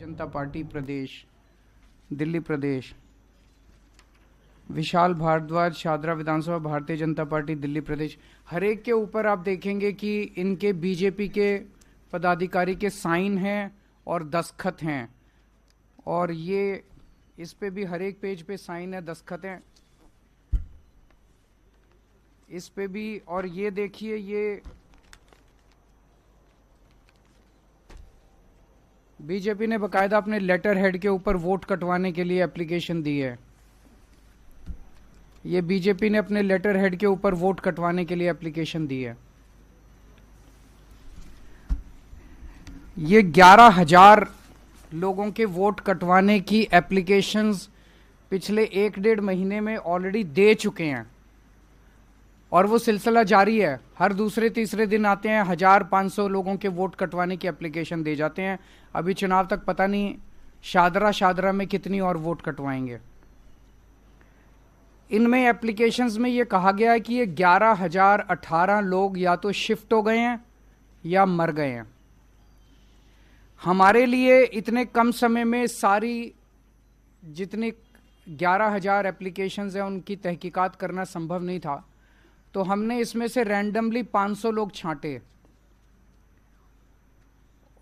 जनता party प्रदेश, दिल्ली प्रदेश। विशाल भारद्वाज, शादरा विधानसभा, Bharatiya Janata party, Delhi प्रदेश। हर एक के ऊपर आप देखेंगे कि इनके बीजेपी के पदाधिकारी के साइन हैं और दस्तखत हैं, और ये इस पे भी हर एक पेज पे साइन है, दस्तखत हैं इस पे भी। और ये देखिए, ये बीजेपी ने बकायदा अपने लेटर हेड के ऊपर वोट कटवाने के लिए एप्लीकेशन दी है। ये बीजेपी ने अपने लेटर हेड के ऊपर वोट कटवाने के लिए एप्लीकेशन दी है। ये 11,000 लोगों के वोट कटवाने की एप्लीकेशंस पिछले 1-1.5 महीने में ऑलरेडी दे चुके हैं, और वो सिलसिला जारी है। हर दूसरे तीसरे दिन आते हैं, 1,500 लोगों के वोट कटवाने की एप्लीकेशन दे जाते हैं। अभी चुनाव तक पता नहीं शादरा में कितनी और वोट कटवाएंगे। इनमें एप्लीकेशंस में ये कहा गया है कि ये 11,018 लोग या तो शिफ्ट हो गए हैं या मर गए हैं। हमारे लिए इतने कम समय में सारी जितनी 11,000 एप्लीकेशंस हैं उनकी तहकीकात करना संभव नहीं था, तो हमने इसमें से रैंडमली 500 लोग छांटे,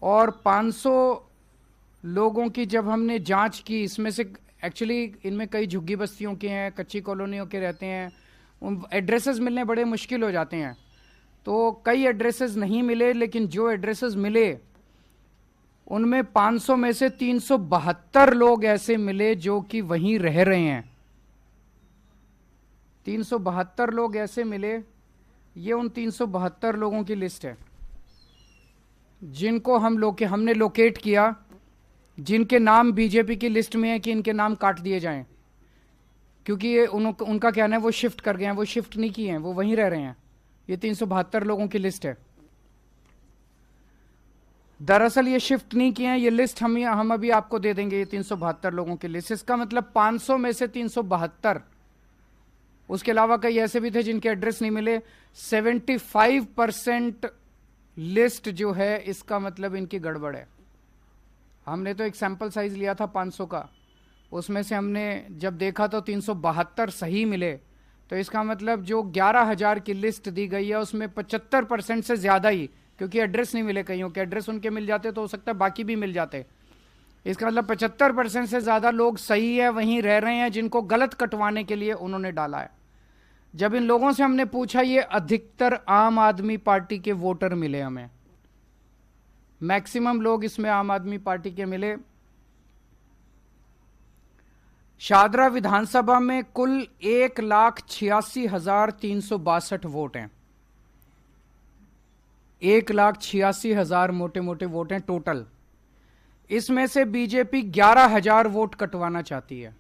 और 500 लोगों की जब हमने जांच की, इसमें से एक्चुअली इनमें कई झुग्गी बस्तियों के हैं, कच्ची कॉलोनियों के रहते हैं, उन एड्रेसेस मिलने बड़े मुश्किल हो जाते हैं, तो कई एड्रेसेस नहीं मिले। लेकिन जो एड्रेसेस मिले उनमें 500 में से 372 लोग ऐसे मिले जो कि वहीं रह रहे हैं। 372 लोग ऐसे मिले। ये उन 372 लोगों की लिस्ट है जिनको हमने लोकेट किया, जिनके नाम बीजेपी की लिस्ट में है कि इनके नाम काट दिए जाएं, क्योंकि ये उनका कहना है वो शिफ्ट कर गए हैं। वो शिफ्ट नहीं किए हैं, वो वहीं रह रहे हैं। ये 372 लोगों की लिस्ट है। दरअसल ये शिफ्ट नहीं किए हैं। ये लिस्ट हम अभी आपको दे देंगे, ये 372 लोगों की लिस्ट। इसका मतलब 500 में से 372, उसके अलावा कई ऐसे भी थे जिनके एड्रेस नहीं मिले। 75% लिस्ट जो है, इसका मतलब इनकी गड़बड़ है। हमने तो एक सैंपल साइज लिया था 500 का, उसमें से हमने जब देखा तो 372 सही मिले। तो इसका मतलब जो 11,000 की लिस्ट दी गई है उसमें 75% से ज्यादा ही, क्योंकि एड्रेस नहीं मिले, कईयों के एड्रेस उनके मिल जाते तो हो सकता है बाकी भी मिल जाते। इसका मतलब 75% से ज्यादा लोग सही है, वहीं रह रहे हैं, जिनको गलत कटवाने के लिए उन्होंने डाला है। जब इन लोगों से हमने पूछा, ये अधिकतर आम आदमी पार्टी के वोटर मिले हमें, मैक्सिमम लोग इसमें आम आदमी पार्टी के मिले। शादरा विधानसभा में कुल 1,86,362 वोट हैं। 1,86,000 मोटे मोटे वोट हैं टोटल। इसमें से बीजेपी 11,000 वोट कटवाना चाहती है,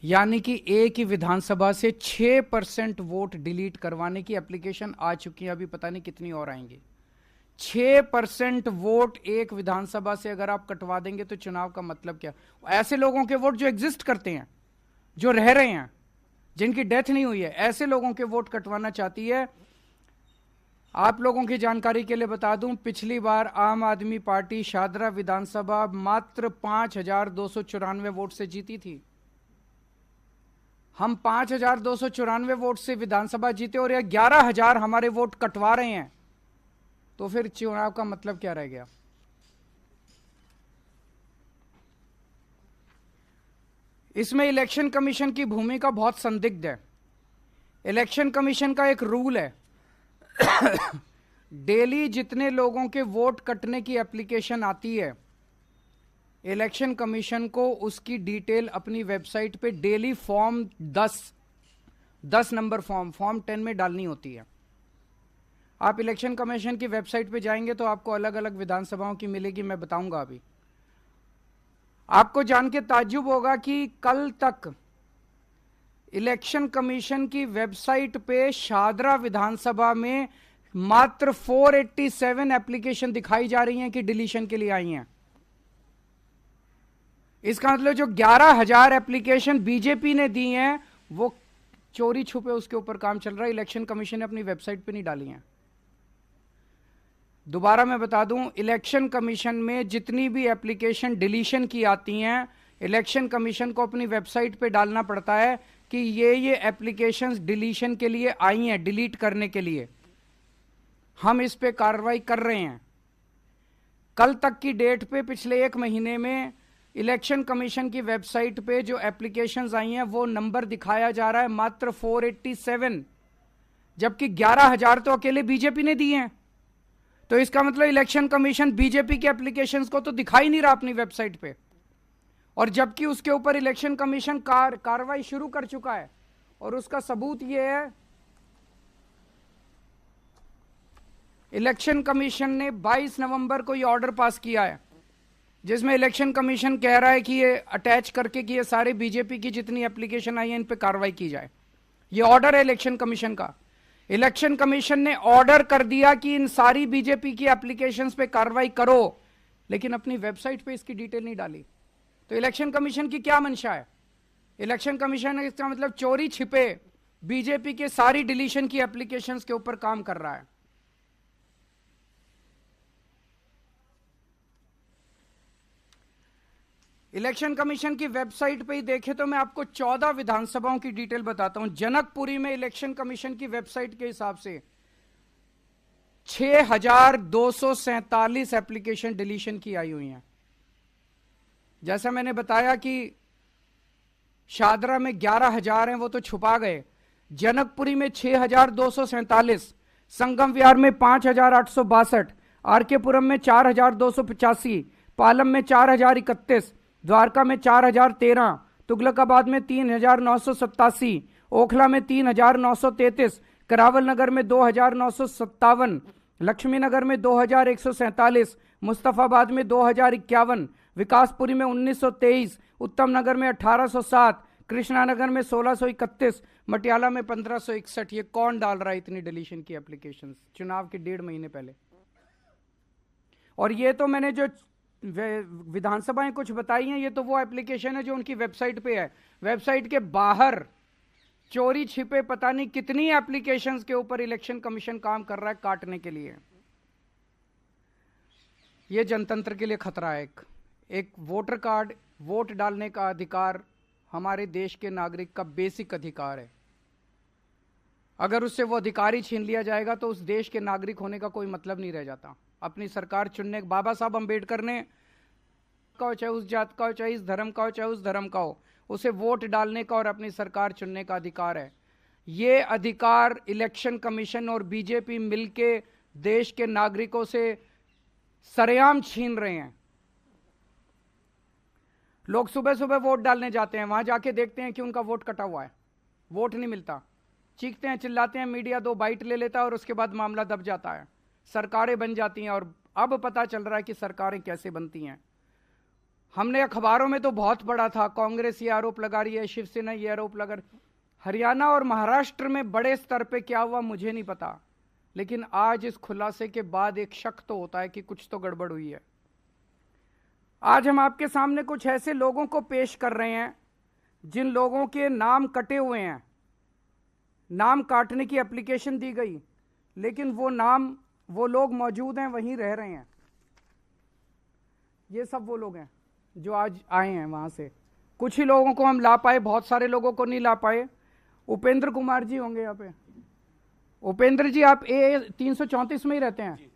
यानी कि एक ही विधानसभा से 6% वोट डिलीट करवाने की एप्लीकेशन आ चुकी है। अभी पता नहीं कितनी और आएंगी। 6% वोट एक विधानसभा से अगर आप कटवा देंगे तो चुनाव का मतलब क्या? ऐसे लोगों के वोट जो एग्जिस्ट करते हैं, जो रह रहे हैं, जिनकी डेथ नहीं हुई है, ऐसे लोगों के वोट कटवाना चाहती है। आप लोगों की जानकारी के लिए बता दूं, पिछली बार आम आदमी पार्टी शादरा विधानसभा मात्र 5,294 वोट से जीती थी। हम 5,294 वोट से विधानसभा जीते और ये 11,000 हमारे वोट कटवा रहे हैं, तो फिर चुनाव का मतलब क्या रह गया? इसमें इलेक्शन कमीशन की भूमिका बहुत संदिग्ध है। इलेक्शन कमीशन का एक रूल है, डेली जितने लोगों के वोट कटने की एप्लीकेशन आती है, इलेक्शन कमीशन को उसकी डिटेल अपनी वेबसाइट पे डेली फॉर्म 10 नंबर फॉर्म 10 में डालनी होती है। आप इलेक्शन कमीशन की वेबसाइट पे जाएंगे तो आपको अलग अलग विधानसभाओं की मिलेगी, मैं बताऊंगा अभी। आपको जान के ताज्जुब होगा कि कल तक इलेक्शन कमीशन की वेबसाइट पे शादरा विधानसभा में मात्र 487 एप्लीकेशन दिखाई जा रही हैं कि डिलीशन के लिए आई हैं। इसका मतलब जो 11,000 एप्लीकेशन बीजेपी ने दी हैं वो चोरी छुपे उसके ऊपर काम चल रहा है। इलेक्शन कमीशन ने अपनी वेबसाइट पे नहीं डाली हैं। दोबारा मैं बता दूं, इलेक्शन कमीशन में जितनी भी एप्लीकेशन डिलीशन की आती हैं, इलेक्शन कमीशन को अपनी वेबसाइट पे डालना पड़ता है कि ये एप्लीकेशंस डिलीशन के लिए आई हैं, डिलीट करने के लिए हम इस पे कार्रवाई कर रहे हैं। कल तक की डेट पे पिछले 1 महीने में इलेक्शन कमीशन की वेबसाइट पे जो एप्लीकेशंस आई हैं वो नंबर दिखाया जा रहा है मात्र 487, जबकि 11,000 तो अकेले बीजेपी ने दिए हैं। तो इसका मतलब इलेक्शन कमीशन बीजेपी के एप्लीकेशंस को तो दिखा ही नहीं रहा अपनी वेबसाइट पे, और जबकि उसके ऊपर इलेक्शन कमीशन कार्रवाई शुरू कर चुका है। और उसका सबूत यह है, इलेक्शन कमीशन ने 22 नवंबर को यह ऑर्डर पास किया है, जिसमें इलेक्शन कमीशन कह रहा है कि ये अटैच करके कि ये सारे बीजेपी की जितनी एप्लीकेशन आई है इन पे कार्रवाई की जाए। ये ऑर्डर है इलेक्शन कमीशन का। इलेक्शन कमीशन ने ऑर्डर कर दिया कि इन सारी बीजेपी की एप्लीकेशंस पे कार्रवाई करो, लेकिन अपनी वेबसाइट पे इसकी डिटेल नहीं डाली। तो इलेक्शन कमीशन की क्या मंशा है? इलेक्शन कमीशन इसका मतलब चोरी छिपे बीजेपी के सारी डिलीशन की एप्लीकेशंस के ऊपर काम कर रहा है। इलेक्शन कमीशन की वेबसाइट पे ही देखें तो मैं आपको 14 विधानसभाओं की डिटेल बताता हूं। जनकपुरी में इलेक्शन कमीशन की वेबसाइट के हिसाब से 6,247 एप्लीकेशन डिलीशन की आई हुई हैं। जैसा मैंने बताया कि शादरा में 11,000 हैं, वो तो छुपा गए। जनकपुरी में 6,247, संगम विहार में 5,862, आरकेपुरम में 4,285, पालम में 4,031, द्वारका में 4,013, तुगलकाबाद में 3,987, ओखला में 3,933, करावल नगर में 2,957, लक्ष्मी नगर में 2,147, मुस्तफाबाद में 2,051, विकासपुरी में 1,923, उत्तम नगर में 1,807, कृष्णा नगर में 1,631, मटियाला में 1,561। ये कौन डाल रहा है इतनी डिलीशन की एप्लीकेशंस चुनाव के 1.5 महीने पहले? और ये तो मैंने जो विधानसभाएं कुछ बताई हैं, ये तो वो एप्लीकेशन है जो उनकी वेबसाइट पे है। वेबसाइट के बाहर चोरी छिपे पता नहीं कितनी एप्लीकेशंस के ऊपर इलेक्शन कमीशन काम कर रहा है काटने के लिए। ये जनतंत्र के लिए खतरा है। एक वोटर कार्ड, वोट डालने का अधिकार हमारे देश के नागरिक का बेसिक अधिकार है। अगर उससे वो अधिकार ही छीन लिया जाएगा तो उस देश के नागरिक होने का कोई मतलब नहीं रह जाता। अपनी सरकार चुनने, बाबा साहब अंबेडकर ने का हो, चाहे उस जात का हो, चाहे इस धर्म का हो, चाहे उस धर्म का हो, उसे वोट डालने का और अपनी सरकार चुनने का अधिकार है। ये अधिकार इलेक्शन कमीशन और बीजेपी मिलके देश के नागरिकों से सरेआम छीन रहे हैं। लोग सुबह सुबह वोट डालने जाते हैं, वहां जाके देखते हैं कि उनका वोट कटा हुआ है, वोट नहीं मिलता, चीखते हैं, चिल्लाते हैं, मीडिया 2 बाइट ले लेता है और उसके बाद मामला दब जाता है, सरकारें बन जाती हैं। और अब पता चल रहा है कि सरकारें कैसे बनती हैं। हमने अखबारों में तो बहुत पढ़ा था, कांग्रेस ये आरोप लगा रही है, शिवसेना ये आरोप लगा रही। हरियाणा और महाराष्ट्र में बड़े स्तर पे क्या हुआ मुझे नहीं पता, लेकिन आज इस खुलासे के बाद एक शक तो होता है कि कुछ तो गड़बड़ हुई है। आज हम आपके सामने कुछ ऐसे लोगों को पेश कर रहे हैं जिन लोगों के नाम कटे हुए हैं, नाम काटने की एप्लीकेशन दी गई, लेकिन वो लोग मौजूद हैं, वहीं रह रहे हैं। ये सब वो लोग हैं जो आज आए हैं वहां से। कुछ ही लोगों को हम ला पाए, बहुत सारे लोगों को नहीं ला पाए। उपेंद्र कुमार जी होंगे यहाँ पे। उपेंद्र जी, आप A 334 में ही रहते हैं,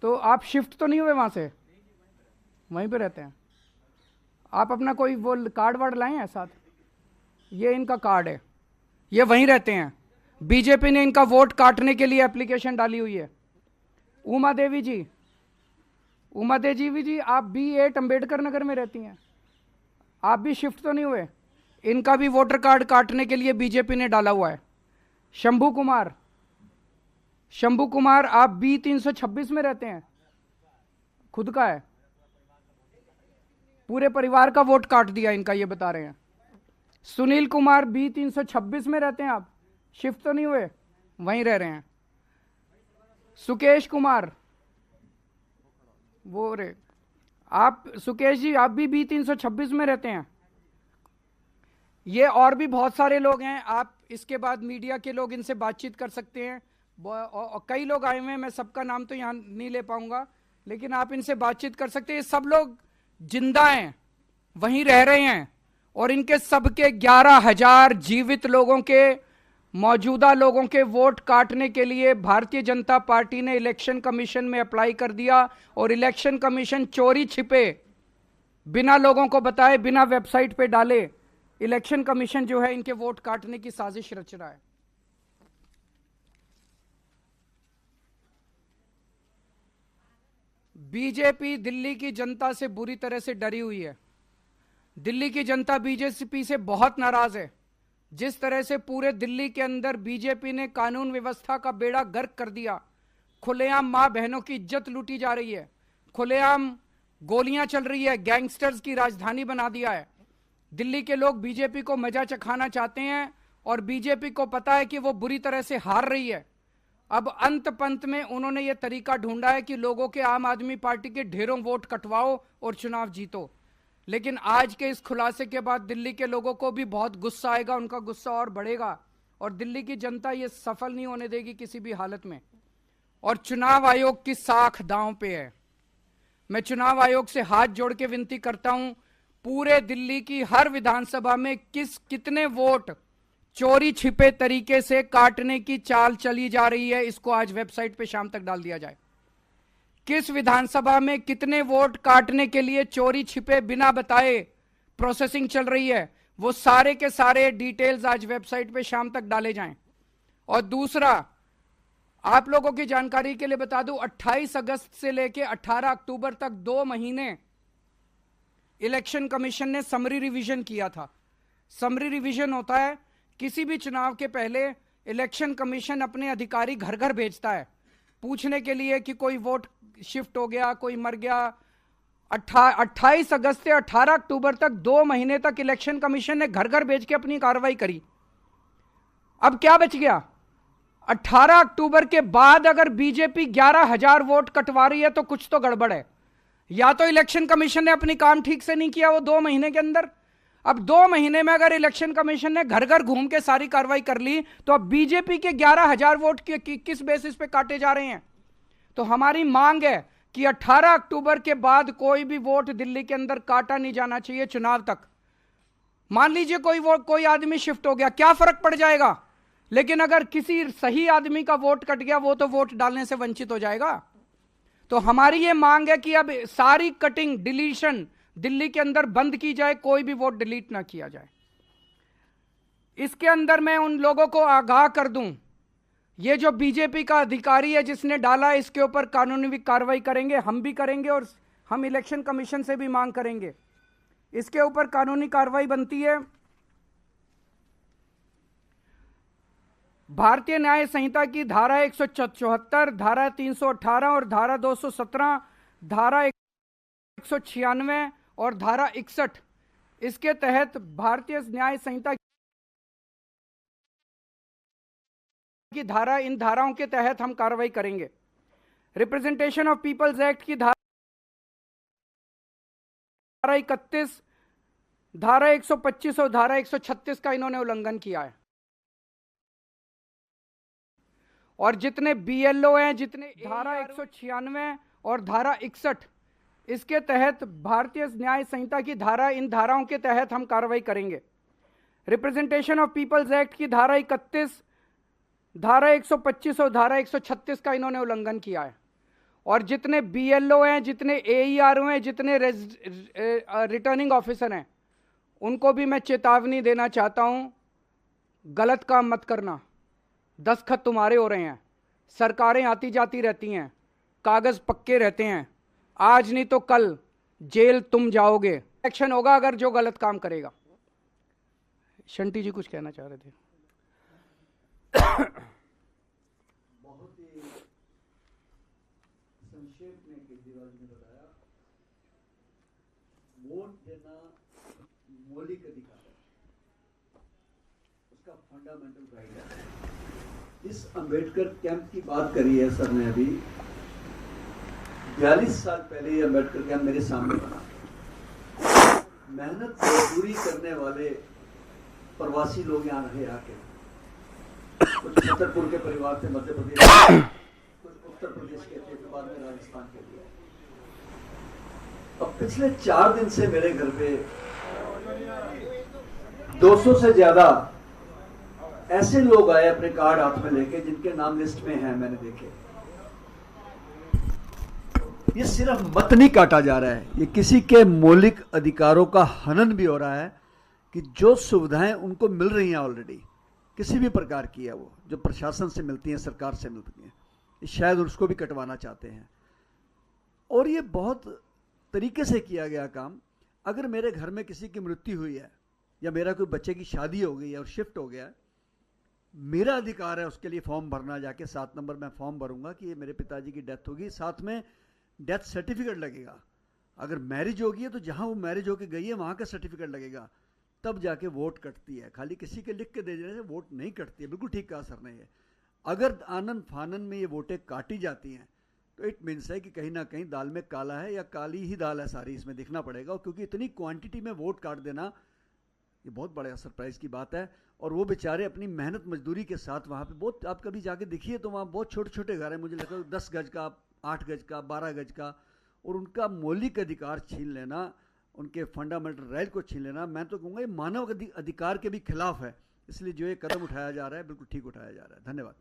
तो आप शिफ्ट तो नहीं हुए वहां से? वहीं पे रहते हैं आप? अपना कोई वो कार्ड वार्ड लाए हैं साथ? ये इनका कार्ड है, ये वहीं रहते हैं। बीजेपी ने इनका वोट काटने के लिए एप्लीकेशन डाली हुई है। उमा देवी जी, आप भी 8 अंबेडकर नगर में रहती हैं, आप भी शिफ्ट तो नहीं हुए? इनका भी वोटर कार्ड काटने के लिए बीजेपी ने डाला हुआ है। शंभू कुमार, आप B 326 में रहते हैं, खुद का है, पूरे परिवार का वोट काट दिया इनका, ये बता रहे हैं। सुनील कुमार B 326 में रहते हैं, आप शिफ्ट तो नहीं हुए, वहीं रह रहे हैं। सुकेश कुमार, वो रे आप, सुकेश जी आप भी B 326 में रहते हैं। ये और भी बहुत सारे लोग हैं, आप इसके बाद मीडिया के लोग इनसे बातचीत कर सकते हैं। और कई लोग आए हुए हैं, मैं सबका नाम तो यहाँ नहीं ले पाऊंगा, लेकिन आप इनसे बातचीत कर सकते हैं। ये सब लोग जिंदा हैं, वहीं रह रहे हैं, और इनके सबके 11,000 जीवित लोगों के, मौजूदा लोगों के वोट काटने के लिए भारतीय जनता पार्टी ने इलेक्शन कमीशन में अप्लाई कर दिया, और इलेक्शन कमीशन चोरी छिपे, बिना लोगों को बताए, बिना वेबसाइट पे डाले, इलेक्शन कमीशन जो है इनके वोट काटने की साजिश रच रहा है। बीजेपी दिल्ली की जनता से बुरी तरह से डरी हुई है। दिल्ली की जनता बीजेपी से बहुत नाराज है। जिस तरह से पूरे दिल्ली के अंदर बीजेपी ने कानून व्यवस्था का बेड़ा गर्क कर दिया, खुलेआम मां बहनों की इज्जत लूटी जा रही है, खुलेआम गोलियां चल रही है, गैंगस्टर्स की राजधानी बना दिया है। दिल्ली के लोग बीजेपी को मजा चखाना चाहते हैं, और बीजेपी को पता है कि वो बुरी तरह से हार रही है। अब अंत पंत में उन्होंने ये तरीका ढूंढा है कि लोगों के, आम आदमी पार्टी के ढेरों वोट कटवाओ और चुनाव जीतो। लेकिन आज के इस खुलासे के बाद दिल्ली के लोगों को भी बहुत गुस्सा आएगा, उनका गुस्सा और बढ़ेगा, और दिल्ली की जनता ये सफल नहीं होने देगी किसी भी हालत में। और चुनाव आयोग की साख दांव पे है। मैं चुनाव आयोग से हाथ जोड़ के विनती करता हूं, पूरे दिल्ली की हर विधानसभा में कितने वोट चोरी छिपे तरीके से काटने की चाल चली जा रही है, इसको आज वेबसाइट पे शाम तक डाल दिया जाए। किस विधानसभा में कितने वोट काटने के लिए चोरी छिपे बिना बताए प्रोसेसिंग चल रही है, वो सारे के सारे डिटेल्स आज वेबसाइट पे शाम तक डाले जाएं। और दूसरा, आप लोगों की जानकारी के लिए बता दूं, 28 अगस्त से लेकर 18 अक्टूबर तक 2 महीने इलेक्शन कमीशन ने समरी रिवीजन किया था। समरी रिवीजन होता है, किसी भी चुनाव के पहले इलेक्शन कमीशन अपने अधिकारी घर घर भेजता है पूछने के लिए कि कोई वोट शिफ्ट हो गया, कोई मर गया। 28 अगस्त से 18 अक्टूबर तक 2 महीने तक इलेक्शन कमीशन ने घर घर भेज के अपनी कार्रवाई करी। अब क्या बच गया? 18 अक्टूबर के बाद अगर बीजेपी 11,000 वोट कटवा रही है तो कुछ तो गड़बड़ है। या तो इलेक्शन कमीशन ने अपनी काम ठीक से नहीं किया वो 2 महीने के अंदर। अब 2 महीने में अगर इलेक्शन कमीशन ने घर घर घूम के सारी कार्रवाई कर ली, तो अब बीजेपी के 11,000 वोट किस बेसिस पे काटे जा रहे हैं? तो हमारी मांग है कि 18 अक्टूबर के बाद कोई भी वोट दिल्ली के अंदर काटा नहीं जाना चाहिए चुनाव तक। मान लीजिए कोई आदमी शिफ्ट हो गया, क्या फर्क पड़ जाएगा? लेकिन अगर किसी सही आदमी का वोट कट गया, वो तो वोट डालने से वंचित हो जाएगा। तो हमारी ये मांग है कि अब सारी कटिंग, डिलीशन दिल्ली के अंदर बंद की जाए, कोई भी वोट डिलीट ना किया जाए। इसके अंदर मैं उन लोगों को आगाह कर दूं, ये जो बीजेपी का अधिकारी है जिसने डाला, इसके ऊपर कानूनी कार्रवाई करेंगे, हम भी करेंगे, और हम इलेक्शन कमीशन से भी मांग करेंगे। इसके ऊपर कानूनी कार्रवाई बनती है। भारतीय न्याय संहिता की धारा 174, धारा 318 और धारा 217, धारा 196 और धारा 61, इसके तहत भारतीय न्याय संहिता की धारा, इन धाराओं के तहत हम कार्रवाई करेंगे। रिप्रेजेंटेशन ऑफ पीपल्स एक्ट की धारा 31, धारा 125 और धारा 136 का इन्होंने उल्लंघन किया है। और जितने बीएलओ हैं, जितने धारा 196 और धारा 61, इसके तहत भारतीय न्याय संहिता की धारा, इन धाराओं के तहत हम कार्रवाई करेंगे। रिप्रेजेंटेशन ऑफ पीपल्स एक्ट की धारा 31, धारा 125 और धारा 136 का इन्होंने उल्लंघन किया है। और जितने बीएलओ हैं, जितने एईआर हैं, जितने रिटर्निंग ऑफिसर हैं, उनको भी मैं चेतावनी देना चाहता हूं, गलत काम मत करना। दस्तखत तुम्हारे हो रहे हैं, सरकारें आती जाती रहती हैं, कागज पक्के रहते हैं, आज नहीं तो कल जेल तुम जाओगे। एक्शन होगा अगर जो गलत काम करेगा। शंटी जी कुछ कहना चाह रहे थे। बहुत ही संक्षेप में केजरीवाल ने बताया, वोट देना मौलिक अधिकार है, उसका फंडामेंटल राइट है। इस अंबेडकर कैंप की बात करी है सर ने अभी, 42 साल पहले ये अंबेडकर कैंप मेरे सामने बना। मेहनत मजदूरी करने वाले प्रवासी लोग यहाँ रहे आके, कुछ छतरपुर के परिवार थे मध्य प्रदेश, कुछ उत्तर प्रदेश के थे, फिर बाद में राजस्थान के लिए। अब पिछले 4 दिन से मेरे घर पे 200 से ज्यादा ऐसे लोग आए अपने कार्ड हाथ में लेके जिनके नाम लिस्ट में हैं, मैंने देखे। ये सिर्फ मत नहीं काटा जा रहा है, ये किसी के मौलिक अधिकारों का हनन भी हो रहा है कि जो सुविधाएं उनको मिल रही हैं ऑलरेडी, किसी भी प्रकार की है वो, जो प्रशासन से मिलती हैं, सरकार से मिलती हैं, शायद उसको भी कटवाना चाहते हैं। और ये बहुत तरीके से किया गया काम। अगर मेरे घर में किसी की मृत्यु हुई है या मेरा कोई बच्चे की शादी हो गई है और शिफ्ट हो गया है, मेरा अधिकार है उसके लिए फॉर्म भरना, जाके 7 नंबर में फॉर्म भरूंगा कि ये मेरे पिताजी की डेथ होगी, साथ में डेथ सर्टिफिकेट लगेगा। अगर मैरिज होगी है तो जहां वो मैरिज होके गई है वहां का सर्टिफिकेट लगेगा, तब जाके वोट कटती है। खाली किसी के लिख के दे देने से वोट नहीं कटती है। बिल्कुल ठीक कहा सर ने। ये अगर आनन फानन में ये वोटें काटी जाती हैं तो इट मीन्स है कि कहीं ना कहीं दाल में काला है या काली ही दाल है सारी, इसमें दिखना पड़ेगा। क्योंकि इतनी क्वांटिटी में वोट काट देना ये बहुत बड़ा सरप्राइज की बात है। और वो बेचारे अपनी मेहनत मजदूरी के साथ वहाँ पे बहुत, आप कभी जाके देखिए तो वहाँ बहुत छोटे छोटे घर हैं, मुझे लगता है 10 गज का, 8 गज का, 12 गज का, और उनका मौलिक अधिकार छीन लेना, उनके फंडामेंटल राइट को छीन लेना, मैं तो कहूँगा ये मानव अधिकार के भी खिलाफ है। इसलिए जो ये कदम उठाया जा रहा है बिल्कुल ठीक उठाया जा रहा है। धन्यवाद।